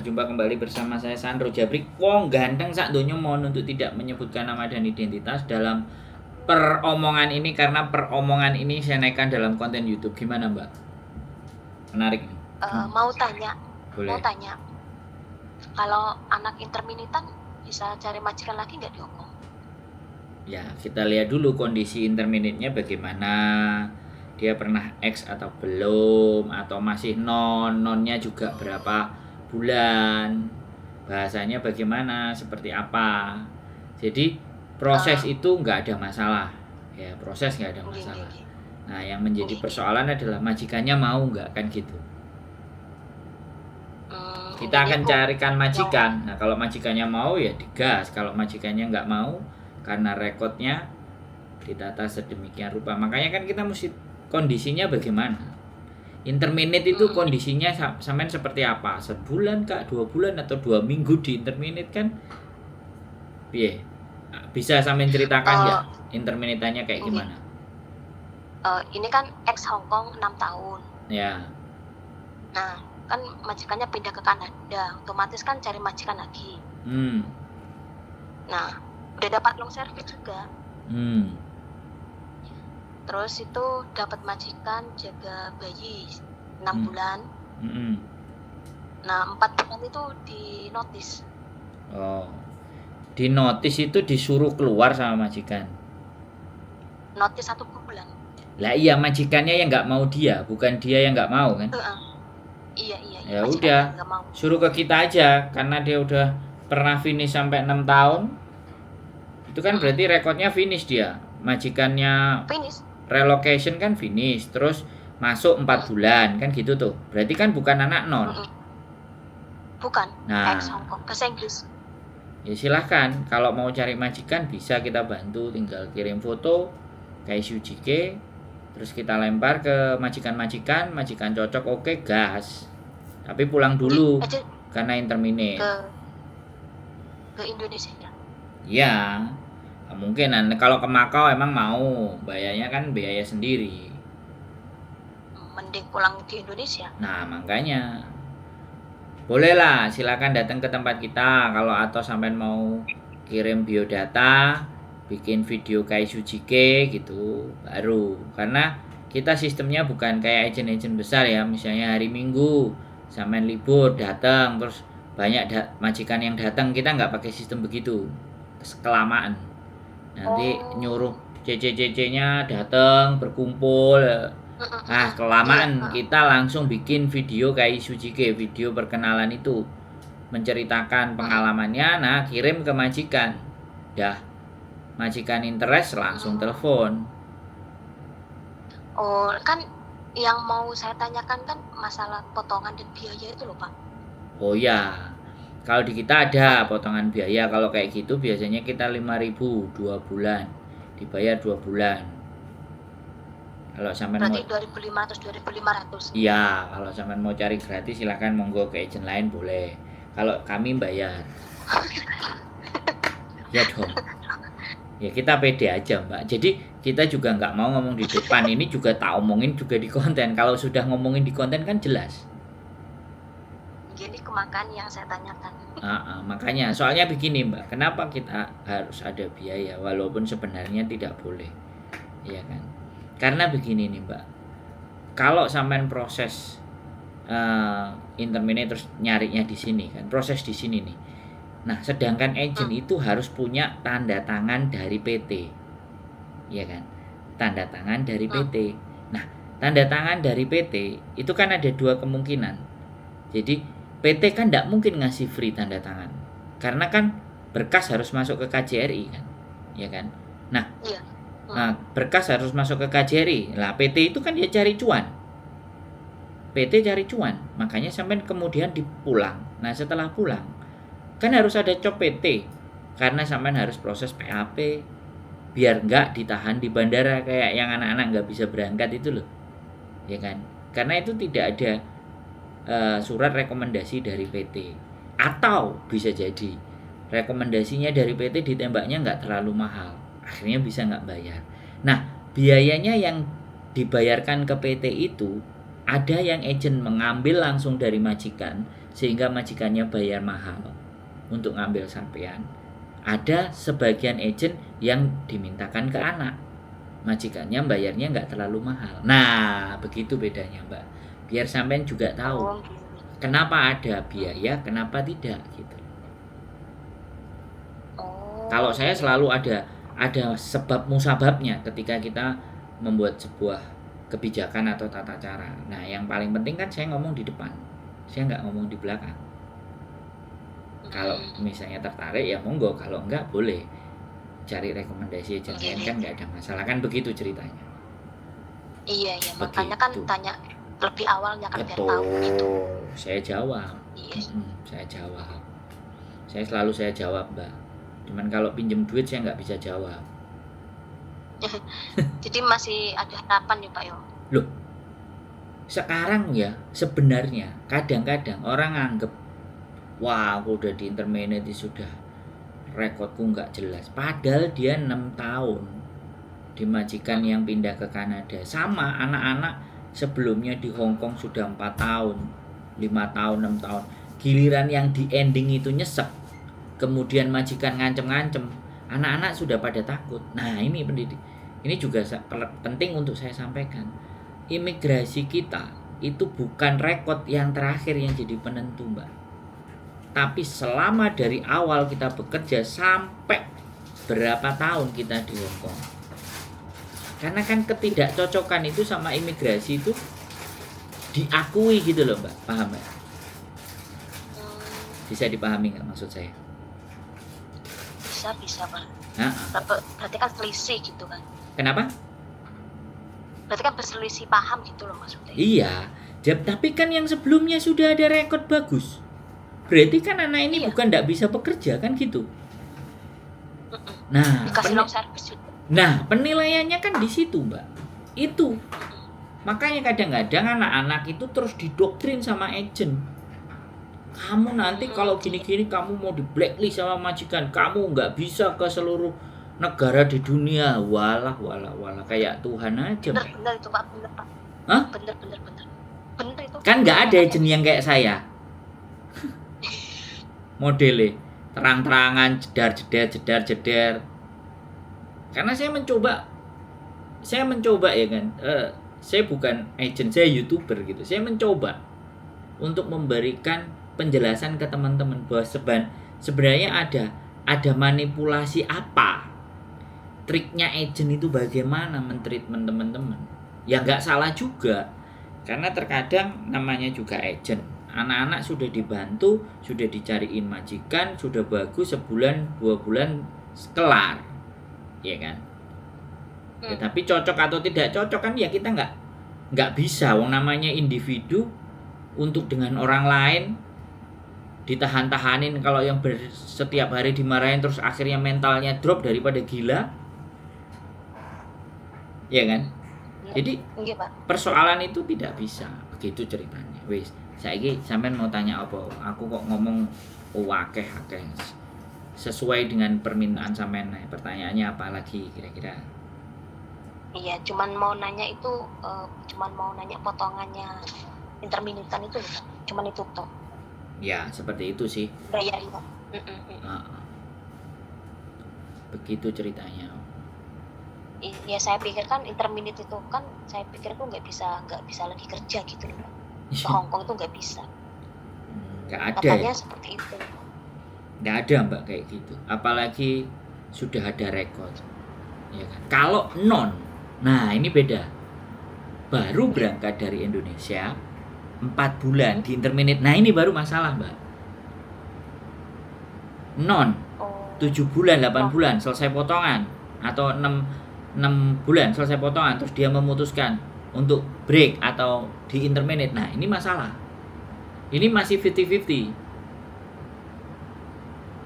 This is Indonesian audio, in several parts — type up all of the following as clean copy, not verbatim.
Jumpa kembali bersama saya Sandro Jabrik. Wong ganteng sak donya mohon untuk tidak menyebutkan nama dan identitas dalam peromongan ini karena peromongan ini saya naikkan dalam konten YouTube. Gimana Mbak? Menarik nih. Mau tanya, Boleh. kalau anak interminitan bisa cari majikan lagi nggak di Hongkong? Ya, kita lihat dulu kondisi interminate-nya bagaimana. Dia pernah X atau belum, atau masih non, nonnya juga berapa bulan, bahasanya bagaimana, seperti apa. Jadi proses itu nggak ada masalah, ya proses nggak ada masalah. Nah, yang menjadi persoalan adalah majikannya mau nggak, kan gitu. Kita akan carikan majikan. Nah, kalau majikannya mau ya digas, kalau majikannya nggak mau karena rekodnya ditata sedemikian rupa. Makanya kan kita mesti kondisinya bagaimana. Interminate itu kondisinya sampean seperti apa? Sebulan kah, 2 bulan atau 2 minggu di interminate kan? Piye? Bisa sampean ceritakan nggak interminate-nya kayak gimana? Ini kan ex Hongkong 6 tahun. Ya. Nah, kan majikannya pindah ke Kanada, otomatis kan cari majikan lagi. Nah, udah dapat long service juga. Terus itu dapat majikan jaga bayi 6 bulan. Nah, 4 bulan itu di notice. Oh, di notice itu disuruh keluar sama majikan. Notice 1 bulan. Lah iya, majikannya yang nggak mau dia, bukan dia yang nggak mau kan? Iya. Ya udah, suruh ke kita aja karena dia udah pernah finish sampai 6 tahun. Itu kan berarti rekodnya finish dia. Majikannya finish. Relocation kan finish, terus masuk 4 bulan kan gitu tuh. Berarti kan bukan anak non. Bukan. Nah, ex Hongkong bahasa Inggris. Ya silahkan, kalau mau cari majikan bisa kita bantu, tinggal kirim foto kayak Sujike, terus kita lempar ke majikan-majikan, majikan cocok oke gas. Tapi pulang dulu karena interminate. Ke Indonesia ya? Iya, mungkin kalau ke Makau emang mau, bayarnya kan biaya sendiri. Mending pulang di Indonesia. Nah makanya bolehlah, silakan datang ke tempat kita. Kalau atau sampai mau kirim biodata, bikin video kayak Sujike gitu, baru. Karena kita sistemnya bukan kayak agen-agen besar ya, misalnya hari Minggu sampai libur datang, terus banyak majikan yang datang, kita nggak pakai sistem begitu, kelamaan. Nanti nyuruh CC-CC-nya datang berkumpul, kelamaan. Kita langsung bikin video kayak Sujike, video perkenalan itu, menceritakan pengalamannya, nah kirim ke majikan. Dah majikan interest langsung telepon. Oh, kan yang mau saya tanyakan kan masalah potongan dan biaya itu loh Pak. Oh ya, kalau di kita ada potongan biaya. Kalau kayak gitu biasanya kita 5.000 2 bulan, dibayar 2 bulan. Kalau sampean berarti 2.500 2.500. Iya, kalau sampean mau cari gratis silahkan monggo ke agent lain boleh. Kalau kami bayar. Ya dong. Ya kita pede aja Mbak. Jadi kita juga nggak mau ngomong di depan, ini juga tak omongin juga di konten. Kalau sudah ngomongin di konten kan jelas. Jadi kemakan yang saya tanyakan. Makanya soalnya begini Mbak, kenapa kita harus ada biaya walaupun sebenarnya tidak boleh, ya kan? Karena begini nih Mbak, kalau sampean proses interminate terus nyarinya di sini kan, proses di sini nih. Nah, sedangkan agent itu harus punya tanda tangan dari PT, ya kan? Tanda tangan dari PT. Nah, tanda tangan dari PT itu kan ada 2 kemungkinan. Jadi PT kan tidak mungkin ngasih free tanda tangan, karena kan berkas harus masuk ke KJRI kan, ya kan? Nah, berkas harus masuk ke KJRI. Lah PT itu kan dia cari cuan. PT cari cuan, makanya sampai kemudian dipulang. Nah setelah pulang kan harus ada cop PT, karena sampai harus proses PAP biar nggak ditahan di bandara kayak yang anak-anak nggak bisa berangkat itu loh, ya kan? Karena itu tidak ada surat rekomendasi dari PT, atau bisa jadi rekomendasinya dari PT ditembaknya nggak terlalu mahal, akhirnya bisa nggak bayar. Nah biayanya yang dibayarkan ke PT itu ada yang agent mengambil langsung dari majikan, sehingga majikannya bayar mahal untuk ngambil sampean. Ada sebagian agent yang dimintakan ke anak, majikannya bayarnya nggak terlalu mahal. Nah, begitu bedanya Mbak, biar sampean juga tahu kenapa ada biaya, kenapa tidak gitu. Kalau saya selalu ada sebab musababnya ketika kita membuat sebuah kebijakan atau tata cara. Nah, yang paling penting kan saya ngomong di depan, saya nggak ngomong di belakang. Kalau misalnya tertarik ya monggo, kalau enggak boleh cari rekomendasi agent lain, kan nggak ada masalah, kan begitu ceritanya. Iya, makanya kan tanya lebih awalnya kan biar tahu gitu. Saya jawab. Saya jawab. Saya jawab Mbak. Cuman kalau pinjem duit saya nggak bisa jawab. Jadi masih ada harapan ya Pak yo. Loh, sekarang ya sebenarnya kadang-kadang orang anggap, wah aku udah di intermediate sudah rekodku nggak jelas. Padahal dia 6 tahun di majikan yang pindah ke Kanada. Sama anak-anak sebelumnya di Hong Kong sudah 4 tahun, 5 tahun, 6 tahun. Giliran yang di ending itu nyesek, kemudian majikan ngancem-ngancem, anak-anak sudah pada takut. Nah, ini pendidik. Ini juga penting untuk saya sampaikan. Imigrasi kita itu bukan rekod yang terakhir yang jadi penentu, Mbak. Tapi selama dari awal kita bekerja sampai berapa tahun kita di Hong Kong. Karena kan ketidakcocokan itu sama imigrasi itu diakui gitu loh Mbak. Paham Mbak? Bisa dipahami nggak maksud saya? Bisa Pak. Nah, berarti kan selisih gitu kan. Kenapa? Berarti kan berselisih paham gitu loh maksudnya. Iya, tapi kan yang sebelumnya sudah ada rekod bagus. Berarti kan anak ini bukan tidak bisa bekerja kan gitu. Nah, dikasih long service juga. Nah, penilaiannya kan di situ, Mbak. Itu. Makanya kadang-kadang anak-anak itu terus didoktrin sama agent. Kamu nanti kalau gini-gini kamu mau di blacklist sama majikan, kamu nggak bisa ke seluruh negara di dunia. Walah kayak Tuhan aja. Bener itu Pak, bener Pak. Hah? Bener itu. Kan nggak ada agent yang kayak saya. Modelnya terang-terangan, jedar. Karena saya mencoba ya kan. Saya bukan agent, saya YouTuber gitu. Saya mencoba untuk memberikan penjelasan ke teman-teman bahwa sebenarnya ada manipulasi apa, triknya agent itu bagaimana mentreatment teman-teman. Ya nggak salah juga, karena terkadang namanya juga agent. Anak-anak sudah dibantu, sudah dicariin majikan, sudah bagus, sebulan 2 bulan kelar, ya kan. Ya, tapi cocok atau tidak cocok kan ya kita nggak bisa. Wong namanya individu, untuk dengan orang lain ditahan-tahanin, kalau yang setiap hari dimarahin terus akhirnya mentalnya drop daripada gila, ya kan. Jadi persoalan itu tidak bisa begitu ceritanya. Wis, saiki sampean mau tanya apa? Aku kok ngomong akeh sesuai dengan permintaan sampean. Pertanyaannya apa lagi kira-kira? Iya, cuman mau nanya potongannya interminitan itu, cuman itu toh. Ya, seperti itu sih. Bayarnya. Begitu ceritanya. Iya, saya pikir kan interminit itu kan, saya pikir tuh nggak bisa lagi kerja gitu loh. Ke Hong Kong tuh nggak bisa. Nggak ada. Katanya seperti itu. Nggak ada Mbak kayak gitu. Apalagi sudah ada rekod. Ya kan? Kalau non, nah ini beda. Baru berangkat dari Indonesia 4 bulan di interminate. Nah ini baru masalah Mbak. Non 7 bulan, 8 bulan selesai potongan, atau 6 bulan selesai potongan, terus dia memutuskan untuk break atau di interminate. Nah ini masalah. Ini masih 50-50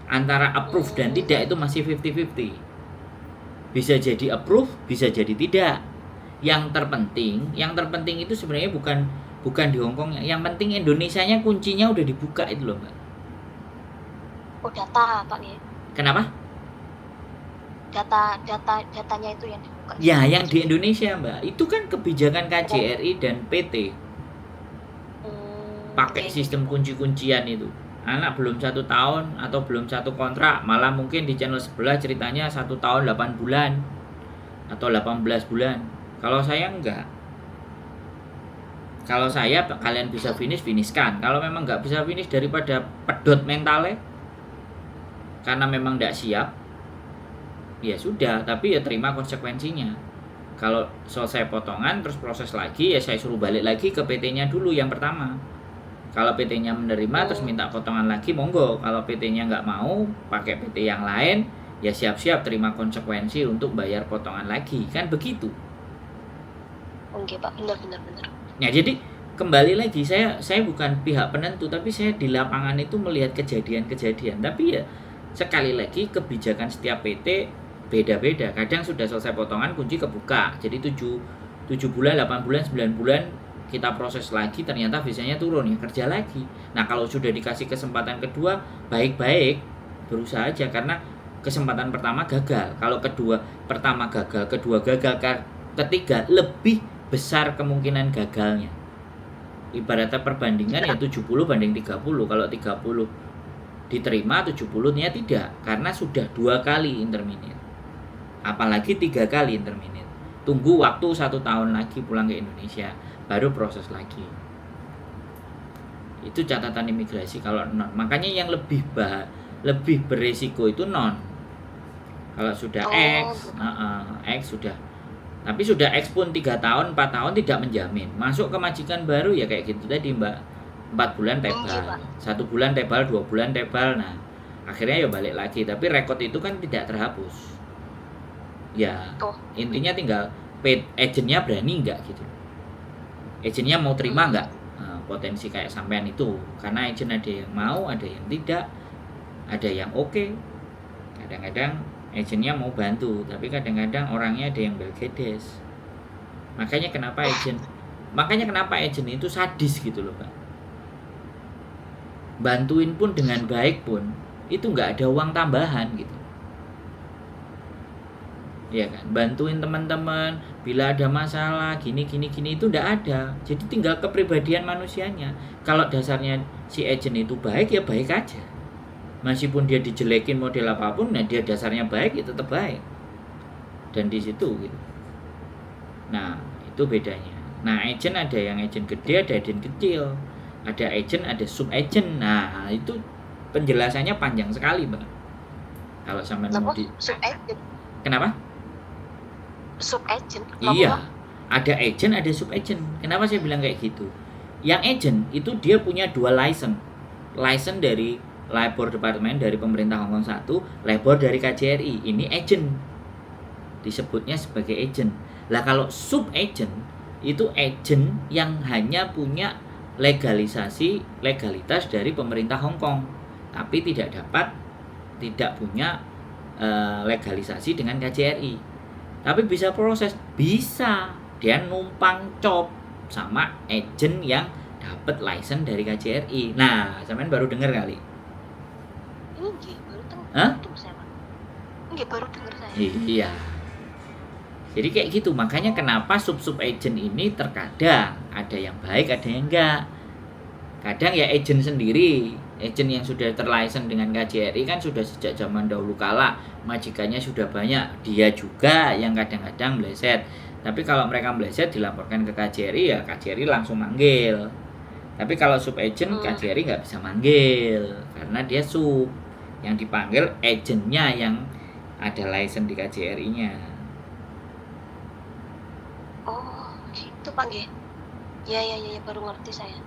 antara approve dan tidak, itu masih 50-50. Bisa jadi approve, bisa jadi tidak. Yang terpenting itu sebenarnya bukan di Hong Kong. Yang penting Indonesianya kuncinya udah dibuka itu loh Mbak. Oh, data Pak nih. Kenapa? Datanya itu yang dibuka. Ya, yang di Indonesia Mbak. Itu kan kebijakan KJRI dan PT. pakai sistem kunci-kuncian itu. Anak belum 1 tahun atau belum 1 kontrak, malah mungkin di channel sebelah ceritanya 1 tahun 8 bulan atau 18 bulan. Kalau saya enggak. Kalau saya kalian bisa finishkan. Kalau memang nggak bisa finish daripada pedot mentalnya, karena memang nggak siap, ya sudah. Tapi ya terima konsekuensinya. Kalau selesai potongan terus proses lagi, ya saya suruh balik lagi ke PT-nya dulu yang pertama. Kalau PT-nya menerima terus minta potongan lagi, monggo. Kalau PT-nya nggak mau, pakai PT yang lain, ya siap-siap terima konsekuensi untuk bayar potongan lagi. Kan begitu. Oke Pak, benar. Ya jadi kembali lagi, saya bukan pihak penentu, tapi saya di lapangan itu melihat kejadian-kejadian. Tapi ya sekali lagi kebijakan setiap PT beda-beda. Kadang sudah selesai potongan kunci kebuka, jadi 7 bulan, 8 bulan, 9 bulan kita proses lagi, ternyata visanya turun, ya kerja lagi. Nah kalau sudah dikasih kesempatan kedua, baik-baik berusaha aja, karena kesempatan pertama gagal. Kalau pertama gagal, kedua gagal, ketiga lebih besar kemungkinan gagalnya. Ibaratnya perbandingan ya 70 banding 30. Kalau 30 diterima, 70-nya tidak, karena sudah 2 kali interminate, apalagi 3 kali interminate. Tunggu waktu 1 tahun lagi pulang ke Indonesia, baru proses lagi. Itu catatan imigrasi kalau non. Makanya yang lebih beresiko itu non. Kalau sudah X sudah. Tapi sudah X pun 3 tahun, 4 tahun tidak menjamin. Masuk ke majikan baru ya kayak gitu tadi Mbak. 4 bulan tebal, 1 bulan tebal, 2 bulan tebal. Nah, akhirnya ya balik lagi. Tapi rekod itu kan tidak terhapus. Ya, intinya tinggal agentnya berani nggak gitu. Agentnya mau terima nggak potensi kayak sampean itu. Karena agent ada yang mau, ada yang tidak, ada yang oke. Kadang-kadang agentnya mau bantu, tapi kadang-kadang orangnya ada yang belgedes. Makanya kenapa agent itu sadis gitu loh Pak. Bantuin pun dengan baik pun itu nggak ada uang tambahan gitu. Ya kan, bantuin teman-teman bila ada masalah gini itu nggak ada. Jadi tinggal kepribadian manusianya. Kalau dasarnya si agent itu baik ya baik aja. Meskipun dia dijelekin model apapun, nah dia dasarnya baik, ya tetap baik. Dan di situ gitu. Nah, itu bedanya. Nah, agent ada yang agent gede, ada agent kecil. Ada agent, ada sub agent. Nah, itu penjelasannya panjang sekali, Mbak. Kalau sampai mau di sub agent. Kenapa? Sub agent. Iya. Ada agent, ada sub agent. Kenapa saya bilang kayak gitu? Yang agent itu dia punya 2 license. License dari Labor Department dari pemerintah Hong Kong 1, labor dari KJRI. Ini agent. Disebutnya sebagai agent. Lah kalau sub agent itu agent yang hanya punya legalitas dari pemerintah Hong Kong, tapi tidak punya legalisasi dengan KJRI. Tapi bisa proses, bisa dia numpang cop sama agent yang dapat license dari KJRI. Nah, sampean baru dengar kali. Baru dengar saya. Iya. Jadi kayak gitu, makanya kenapa sub agent ini terkadang ada yang baik, ada yang enggak. Kadang ya agent sendiri, agent yang sudah terlicense dengan KJRI kan sudah sejak zaman dahulu kala, majikannya sudah banyak, dia juga yang kadang-kadang meleset. Tapi kalau mereka meleset dilaporkan ke KJRI, ya KJRI langsung manggil. Tapi kalau sub agent KJRI nggak bisa manggil karena dia sub. Yang dipanggil agentnya yang ada license di KJRI-nya. Oh, gitu Pak G. Ya, baru ngerti saya.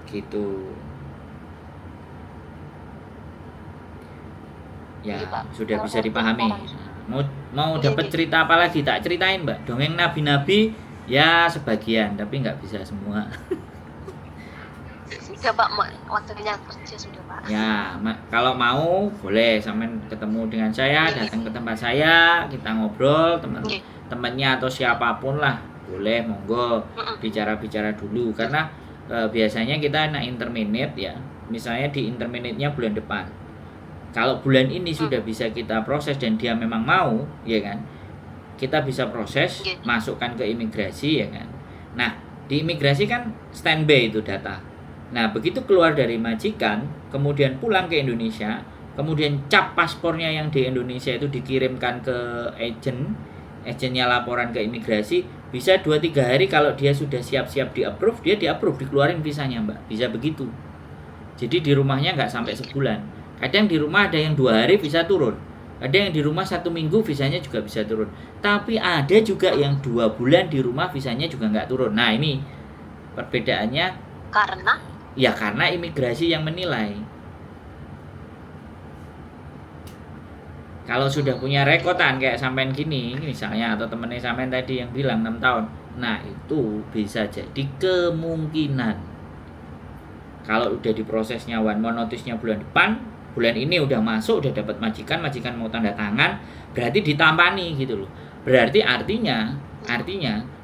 Gitu. Ya, Pak. Sudah bisa dipahami. Mau dapat cerita apa lagi? Tak ceritain, Mbak. Dongeng nabi-nabi ya sebagian, tapi nggak bisa semua. Ya Pak, waktunya kerja sudah Pak. Ya, kalau mau boleh sampean ketemu dengan saya, datang ke tempat saya, kita ngobrol, teman-temannya atau siapapun lah, boleh monggo bicara-bicara dulu karena biasanya kita nak interminate ya. Misalnya di interminate-nya bulan depan. Kalau bulan ini sudah bisa kita proses dan dia memang mau, ya kan? Kita bisa proses, masukkan ke imigrasi ya kan. Nah, Di imigrasi kan standby itu data. Nah, begitu keluar dari majikan, kemudian pulang ke Indonesia, kemudian cap paspornya yang di Indonesia itu dikirimkan ke agennya laporan ke imigrasi, bisa 2-3 hari kalau dia sudah siap-siap di-approve, dia di-approve, dikeluarin visanya, Mbak. Bisa begitu. Jadi di rumahnya nggak sampai sebulan. Kadang di rumah ada yang 2 hari bisa turun. Ada yang di rumah 1 minggu visanya juga bisa turun. Tapi ada juga yang 2 bulan di rumah visanya juga nggak turun. Nah, ini perbedaannya. Karena imigrasi yang menilai. Kalau sudah punya rekotan kayak sampean gini misalnya, atau temennya sampean tadi yang bilang 6 tahun, nah itu bisa jadi kemungkinan kalau udah diprosesnya one more notice-nya bulan depan, bulan ini udah masuk, udah dapat majikan mau tanda tangan, berarti ditampani gitu loh. Berarti artinya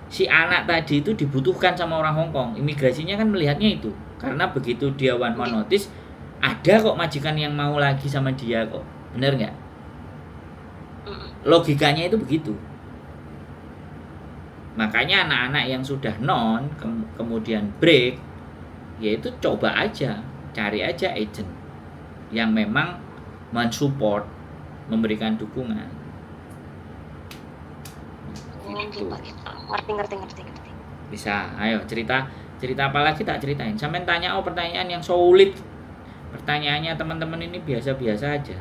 si anak tadi itu dibutuhkan sama orang Hong Kong. Imigrasinya kan melihatnya itu. Karena begitu dia one more notice, ada kok majikan yang mau lagi sama dia kok. Bener nggak? Logikanya itu begitu. Makanya anak-anak yang sudah non kemudian break, yaitu coba aja, cari aja agent yang memang mensupport, memberikan dukungan. Gitu. Ngerti. Bisa, ayo cerita apa lagi tak ceritain. Sampai tanya pertanyaan yang sulit. Pertanyaannya teman-teman ini biasa-biasa aja.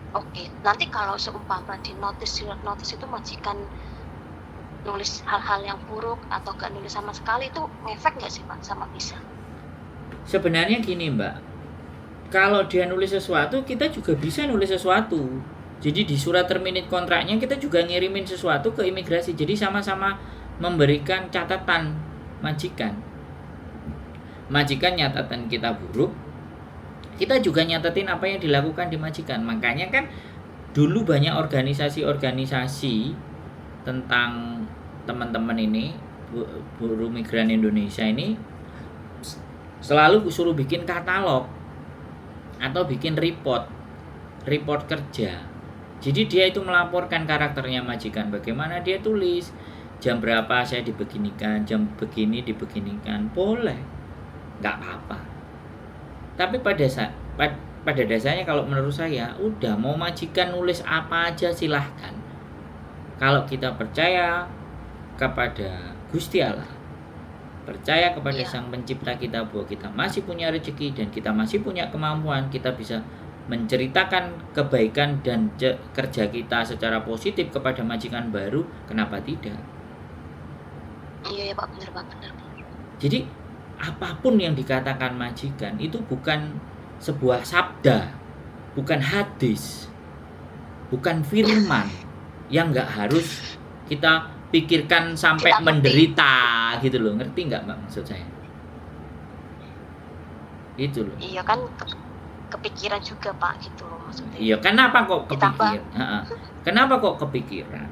Oke, nanti kalau seumpama di notice itu majikan nulis hal-hal yang buruk atau gak nulis sama sekali, itu ngefek nggak sih Pak sama visa? Sebenarnya gini Mbak, kalau dia nulis sesuatu, kita juga bisa nulis sesuatu. Jadi di surat terminate kontraknya kita juga ngirimin sesuatu ke imigrasi. Jadi sama-sama memberikan catatan majikan. Majikan nyatatan kita buruk, kita juga nyatetin apa yang dilakukan di majikan. Makanya kan dulu banyak organisasi-organisasi tentang teman-teman ini, buruh migran Indonesia ini, selalu suruh bikin katalog atau bikin report kerja. Jadi dia itu melaporkan karakternya majikan, bagaimana dia tulis, jam berapa saya dibeginikan, jam begini dibeginikan, boleh, nggak apa-apa. Tapi pada dasarnya kalau menurut saya, udah mau majikan nulis apa aja silahkan. Kalau kita percaya kepada Gusti Allah, percaya kepada Sang Pencipta kita bahwa kita masih punya rezeki dan kita masih punya kemampuan, kita bisa menceritakan kebaikan dan kerja kita secara positif kepada majikan baru, kenapa tidak? Iya Pak, benar. Jadi apapun yang dikatakan majikan itu bukan sebuah sabda, bukan hadis, bukan firman yang nggak harus kita pikirkan sampai kita menderita gitu loh. Ngerti nggak Mbak maksud saya? Itu loh. Iya kan, kepikiran juga Pak gitu loh maksudnya. Iya, kenapa kok kepikiran? Kenapa kok kepikiran?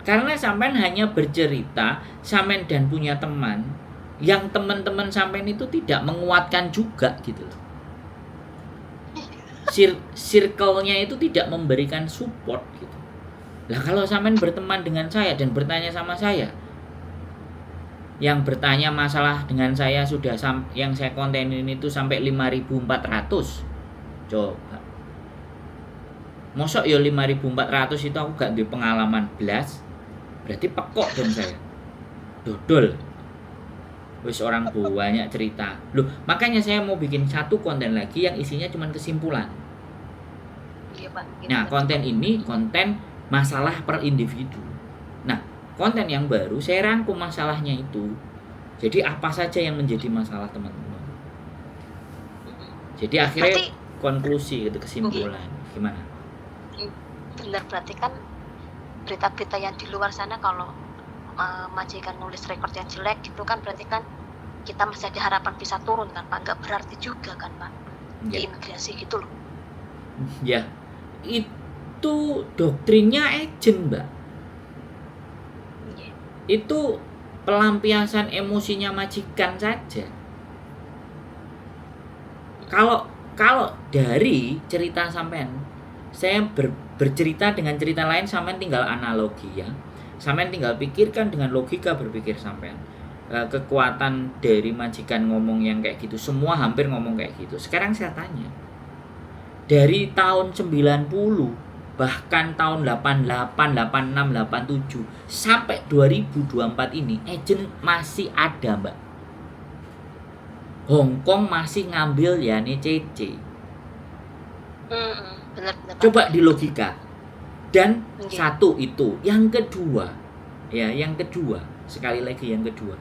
Karena sampean hanya bercerita, sampean dan punya teman yang teman-teman sampean itu tidak menguatkan juga gitu loh. Circle-nya itu tidak memberikan support gitu. Lah kalau sampean berteman dengan saya dan bertanya sama saya, yang bertanya masalah dengan saya sudah yang saya kontenin itu sampai 5.400. Coba. Mosok ya 5.400 itu aku gak ada pengalaman belas. Berarti pekok dong saya. Dodol. Wis orang banyak cerita. Loh, makanya saya mau bikin satu konten lagi yang isinya cuma kesimpulan. Iya, Pak. Nah, konten ini konten masalah per individu. Nah, konten yang baru saya rangkum masalahnya itu. Jadi apa saja yang menjadi masalah teman-teman. Jadi akhirnya konklusi gitu, kesimpulan. Gimana? Benar, berarti kan berita-berita yang di luar sana kalau majikan nulis rekor yang jelek gitu kan, berarti kan kita masih ada harapan bisa turun kan Pak, nggak berarti juga kan Pak di imigrasi gitu loh. Ya, itu doktrinnya agent Mbak. Itu pelampiasan emosinya majikan saja. Kalau dari cerita sampean, saya bercerita dengan cerita lain, sampean tinggal analogi ya. Sampean tinggal pikirkan dengan logika berpikir sampean. kekuatan dari majikan ngomong yang kayak gitu. Semua hampir ngomong kayak gitu. Sekarang saya tanya, dari tahun 90 bahkan tahun 88, 86, 87 sampai 2024 ini agent masih ada, Mbak. Hong Kong masih ngambil yani CC. Benar. Coba di logika. Dan Oke. satu itu, yang kedua, sekali lagi yang kedua,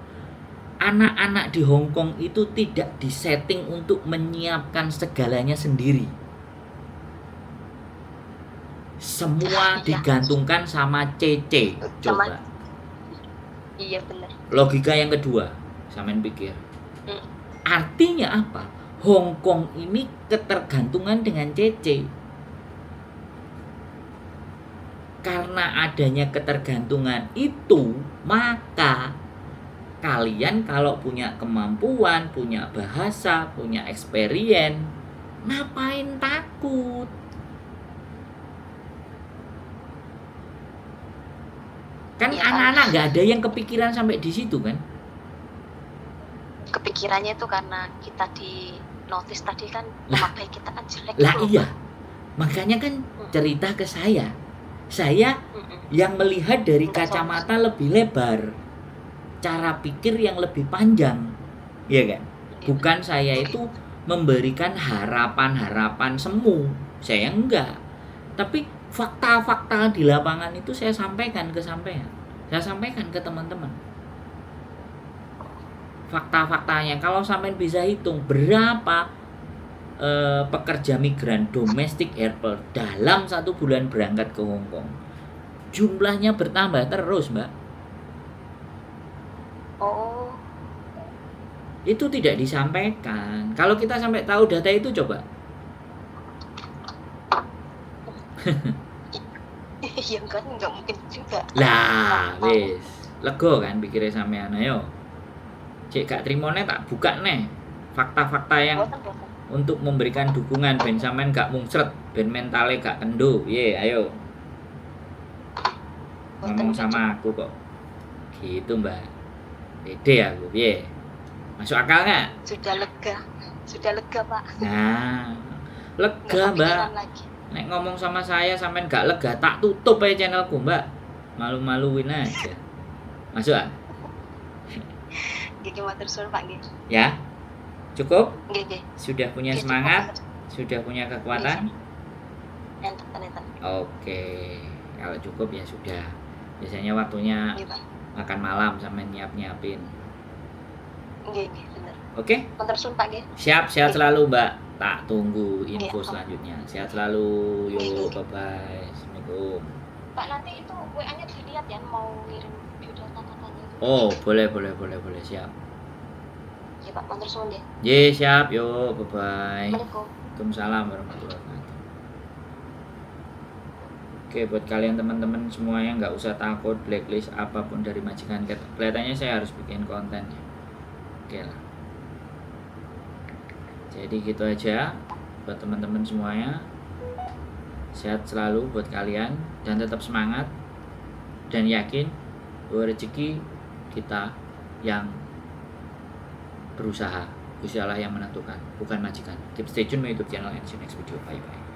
anak-anak di Hong Kong itu tidak disetting untuk menyiapkan segalanya sendiri. Semua Iya. digantungkan sama CC. Coba. Iya benar. Logika yang kedua, sampean pikir. Artinya apa? Hong Kong ini ketergantungan dengan CC. Karena adanya ketergantungan itu, maka kalian kalau punya kemampuan, punya bahasa, punya experience, ngapain takut? Kan Ya, anak-anak nggak ada yang kepikiran sampai di situ kan? Kepikirannya itu karena kita di notice tadi kan nama baik kita kan jelek. Lah gitu. iya, makanya kan cerita ke saya yang melihat dari kacamata lebih lebar, cara pikir yang lebih panjang, ya kan? Bukan saya itu memberikan harapan-harapan semu, saya enggak. Tapi fakta-fakta di lapangan itu saya sampaikan ke sampean, saya sampaikan ke teman-teman. Fakta-faktanya, kalau sampean bisa hitung berapa pekerja migran domestic helper dalam 1 bulan berangkat ke Hong Kong, jumlahnya bertambah terus, Mbak. Oh, Itu tidak disampaikan. Kalau kita sampai tahu data itu, coba. iya kan nggak mungkin juga. Lah, wis. Lego kan pikirnya sampean, ayo. Cek gak trimone tak buka nih fakta-fakta yang Bosan. untuk memberikan dukungan ben sampean gak mungsret, ben mentale gak kendo. Ye, ayo. Ngomong sama aku kok. Gitu, Mbak. Pede aku, piye? Masuk akal nggak? Sudah lega Pak. Nah, lega, Nggak Mbak. kepikiran lagi. Nek ngomong sama saya sampean gak lega, tak tutup aja channelku, Mbak. Malu-maluin aja. Masuk ah? Gigi matur suwun Pak nggih. Ya? Cukup? Nggih. Sudah punya Nggih, semangat? cukup. Sudah punya kekuatan? Enten. Oke. Kalau cukup ya sudah. Biasanya waktunya Nggih, Pak. makan malam sampai nyiapin. Nggih, bener. Oke? Matur suwun Pak nggih. Siap, sehat selalu, Mbak. Tak tunggu info Iya. selanjutnya. Sehat selalu. Iya. Yuk, bye-bye. Assalamualaikum. Pak nanti itu WA-nya dilihat ya mau ngirim video tanya-tanya itu. Oh, boleh. Siap. Ya Pak, matur suwun nggih. Ye, siap. Yuk, bye-bye. Assalamualaikum. Waalaikumsalam warahmatullahi wabarakatuh. Oke, buat kalian teman-teman semuanya nggak usah takut blacklist apapun dari majikan. Kelihatannya saya harus bikin konten ya. Oke lah. Jadi gitu aja buat teman-teman semuanya. Sehat selalu buat kalian dan tetap semangat dan yakin bahwa rezeki kita yang berusaha, Gusti Allah yang menentukan, bukan majikan. Keep stay tune my YouTube channel and see you next video. Bye bye.